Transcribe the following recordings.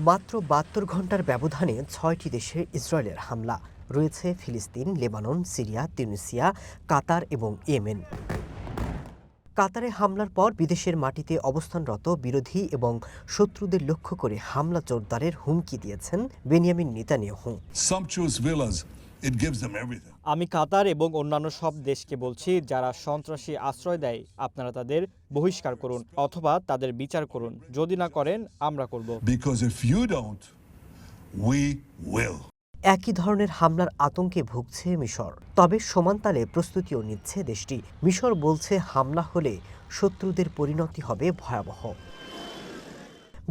মাত্র ৭২ ঘন্টার ব্যবধানে ৬টি দেশে ইসরায়েলের হামলা রয়েছে ফিলিস্তিন, লেবানন, সিরিয়া, তিউনিসিয়া, কাতার এবং ইয়েমেন। কাতারে হামলার পর বিদেশের মাটিতে অবস্থানরত বিরোধী এবং শত্রুদের লক্ষ্য করে হামলা জোরদারের হুমকি দিয়েছেন বেনিয়ামিন নেতানিয়াহু। আমি কাতার এবং অন্যান্য সব দেশকে বলছি, যারা সন্ত্রাসী আশ্রয় দেয় আপনারা তাদের বহিষ্কার করুন অথবা তাদের বিচার করুন। যদি না করেন আমরা করব। একই ধরনের হামলার আতঙ্কে ভুগছে মিশর, তবে সমান তালে প্রস্তুতিও নিচ্ছে দেশটি। মিশর বলছে হামলা হলে শত্রুদের পরিণতি হবে ভয়াবহ।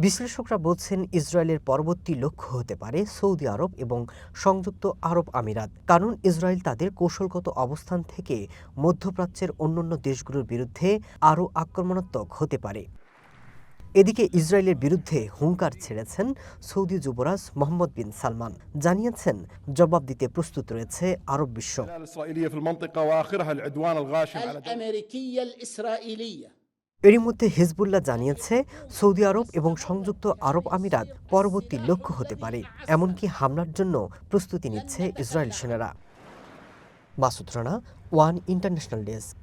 বিশ্লেষকরা বলছেন ইসরায়েলের পরবর্তী লক্ষ্য হতে পারে সৌদি আরব এবং সংযুক্ত আরব আমিরাত, কারণ ইসরায়েল তাদের কৌশলগত অবস্থান থেকে মধ্যপ্রাচ্যের অন্যান্য দেশগুলোর বিরুদ্ধে আরও আক্রমণাত্মক হতে পারে। এদিকে ইসরায়েলের বিরুদ্ধে হুঙ্কার ছেড়েছেন সৌদি যুবরাজ মোহাম্মদ বিন সালমান, জানিয়েছেন জবাব দিতে প্রস্তুত রয়েছে আরব বিশ্ব। এরই মধ্যে হিজবুল্লাহ জানিয়েছে সৌদি আরব এবং সংযুক্ত আরব আমিরাত পরবর্তী লক্ষ্য হতে পারে, এমনকি হামলার জন্য প্রস্তুতি নিচ্ছে ইসরায়েল সেনারা। Masud Rana, one international desk.